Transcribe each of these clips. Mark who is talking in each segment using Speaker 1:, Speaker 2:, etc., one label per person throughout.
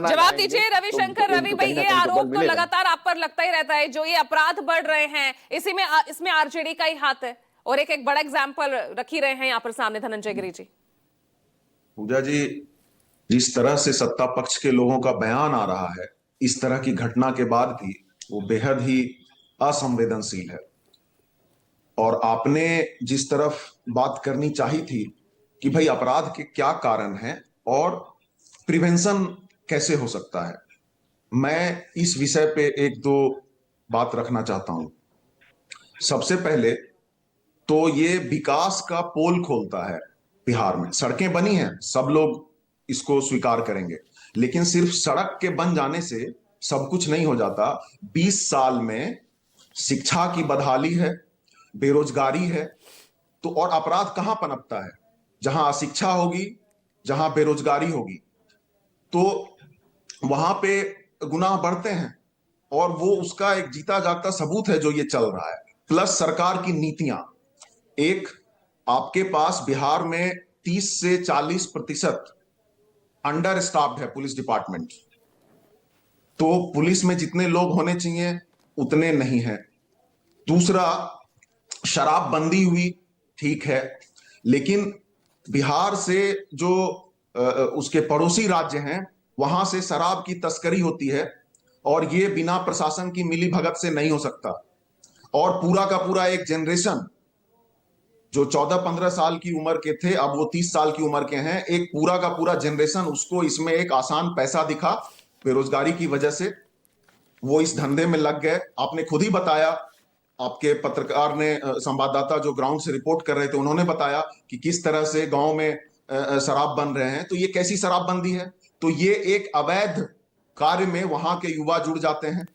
Speaker 1: जवाब दीजिए रविशंकर।
Speaker 2: तो
Speaker 1: रवि भाई, ये आरोप तो लगातार आप पर लगता ही रहता है, जो ये अपराध बढ़ रहे हैं इसमें आरजेडी का ही हाथ है, और एक बड़ा एग्जाम्पल रख ही रहे हैं यहाँ पर सामने धनंजय गिरी जी।
Speaker 3: पूजा जी, जिस तरह से सत्ता पक्ष के लोगों का बयान आ रहा है, इस तरह की घटना के बाद भी वो बेहद ही असंवेदनशील है। और आपने जिस तरफ बात करनी चाहिए थी कि भाई अपराध के क्या कारण हैं और प्रिवेंशन कैसे हो सकता है, मैं इस विषय पे एक दो बात रखना चाहता हूं। सबसे पहले तो ये विकास का पोल खोलता है। बिहार में सड़कें बनी हैं, सब लोग इसको स्वीकार करेंगे, लेकिन सिर्फ सड़क के बन जाने से सब कुछ नहीं हो जाता। 20 साल में शिक्षा की बदहाली है, बेरोजगारी है, तो और अपराध कहां पनपता है? जहां अशिक्षा होगी, जहां बेरोजगारी होगी, तो वहां पे गुनाह बढ़ते हैं। और वो उसका एक जीता जागता सबूत है जो ये चल रहा है। प्लस सरकार की नीतियां, एक आपके पास बिहार में 30 से 40% अंडर स्टाफ्ड है पुलिस डिपार्टमेंट। तो पुलिस में जितने लोग होने चाहिए उतने नहीं है। दूसरा, शराबबंदी हुई, ठीक है, लेकिन बिहार से जो उसके पड़ोसी राज्य हैं वहां से शराब की तस्करी होती है, और ये बिना प्रशासन की मिलीभगत से नहीं हो सकता। और पूरा का पूरा एक जनरेशन जो 14-15 साल की उम्र के थे, अब वो 30 साल की उम्र के हैं, एक पूरा का पूरा जनरेशन, उसको इसमें एक आसान पैसा दिखा बेरोजगारी की वजह से, वो इस धंधे में लग गए। आपने खुद ही बताया, आपके पत्रकार ने, संवाददाता जो ग्राउंड से रिपोर्ट कर रहे थे, उन्होंने बताया कि किस तरह से गांव में शराब बन रहे हैं। तो ये कैसी शराबबंदी है? तो ये एक अवैध कार्य में वहां के युवा जुड़ जाते हैं।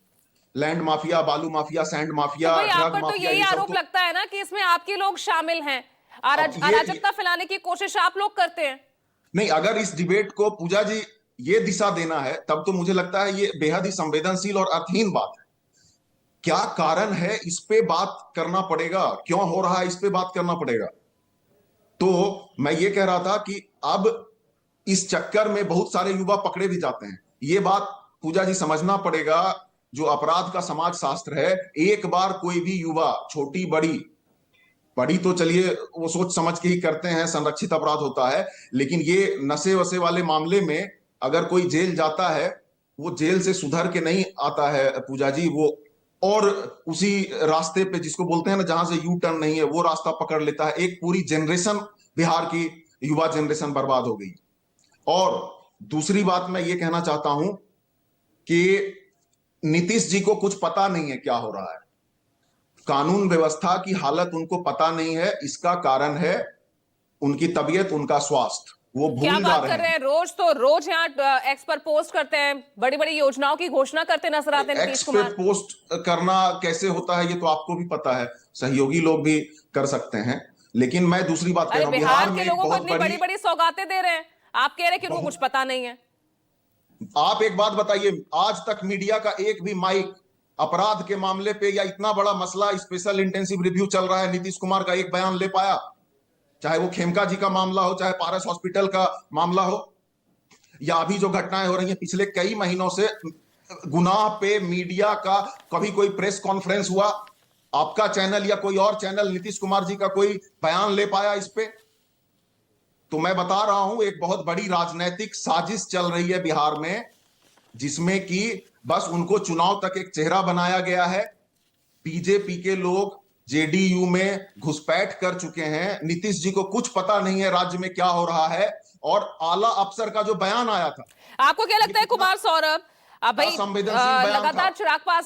Speaker 3: लैंड माफिया, बालू माफिया, सैंड माफिया,
Speaker 1: तो आप
Speaker 3: ड्रग
Speaker 1: पर तो
Speaker 3: माफिया,
Speaker 1: यही
Speaker 3: ये सब
Speaker 1: आरोप
Speaker 3: तो
Speaker 1: लगता है ना कि इसमें आपके लोग शामिल हैं,
Speaker 3: अब
Speaker 1: अराजकता फैलाने की कोशिश आप लोग करते हैं।
Speaker 3: नहीं, अगर इस डिबेट को पूजा जी ये दिशा देना है, तब तो मुझे लगता है ये बेहद ही संवेदनशील और अर्थहीन बात है। क्या कारण है, इस पे बात करना पड़ेगा। क्यों हो रहा है, इस पे बात करना पड़ेगा। तो मैं ये कह रहा था कि अब इस चक्कर में बहुत सारे युवा पकड़े भी जाते हैं। ये बात पूजा जी समझना पड़ेगा। जो अपराध का समाज शास्त्र है, एक बार कोई भी युवा, छोटी बड़ी, बड़ी तो चलिए वो सोच समझ के ही करते हैं, संरक्षित अपराध होता है, लेकिन ये नशे वशे वाले मामले में अगर कोई जेल जाता है, वो जेल से सुधर के नहीं आता है पूजा जी, वो और उसी रास्ते पे, जिसको बोलते हैं ना जहां से यू टर्न नहीं है, वो रास्ता पकड़ लेता है। एक पूरी जनरेशन, बिहार की युवा जनरेशन बर्बाद हो गई। और दूसरी बात मैं ये कहना चाहता हूं कि नीतीश जी को कुछ पता नहीं है क्या हो रहा है। कानून व्यवस्था की हालत उनको पता नहीं है। इसका कारण है उनकी तबीयत, उनका स्वास्थ्य, वो
Speaker 1: क्या
Speaker 3: भूल जा
Speaker 1: बात
Speaker 3: रहे
Speaker 1: कर रहे
Speaker 3: हैं।
Speaker 1: हैं? रोज यहाँ एक्स पर पोस्ट करते हैं, बड़ी बड़ी योजनाओं की घोषणा करते नजर आते हैं नीतीश
Speaker 3: एक्स पे
Speaker 1: कुमार।
Speaker 3: पोस्ट करना कैसे होता है ये तो आपको भी पता है, सहयोगी लोग भी कर सकते हैं। लेकिन मैं दूसरी बात कह
Speaker 1: अरे
Speaker 3: रहा हूं,
Speaker 1: बिहार
Speaker 3: बिहार
Speaker 1: के
Speaker 3: में एक
Speaker 1: लोगों को
Speaker 3: बहुत
Speaker 1: इतनी बड़ी बड़ी सौगातें दे रहे हैं, आप कह रहे हैं कि उनको कुछ पता नहीं है।
Speaker 3: आप एक बात बताइए, आज तक मीडिया का एक भी माइक अपराध के मामले पे, या इतना बड़ा मसला, स्पेशल इंटेंसिव रिव्यू चल रहा है, नीतीश कुमार का एक बयान ले पाया? चाहे वो खेमका जी का मामला हो, चाहे पारस हॉस्पिटल का मामला हो, या अभी जो घटनाएं हो रही हैं पिछले कई महीनों से, गुनाह पे मीडिया का कभी कोई प्रेस कॉन्फ्रेंस हुआ? आपका चैनल या कोई और चैनल नीतीश कुमार जी का कोई बयान ले पाया इस पे? तो मैं बता रहा हूं, एक बहुत बड़ी राजनीतिक साजिश चल रही है बिहार में, जिसमें कि बस उनको चुनाव तक एक चेहरा बनाया गया है। बीजेपी के लोग जेडीयू में घुसपैठ कर चुके हैं। नीतीश जी को कुछ पता नहीं है राज्य में क्या हो रहा है। और आला अफसर का जो बयान आया था,
Speaker 1: आपको क्या लगता है कुमार सौरभ, भाई
Speaker 3: संवेदनशील बयान था।
Speaker 1: लगातार चिराग पासवान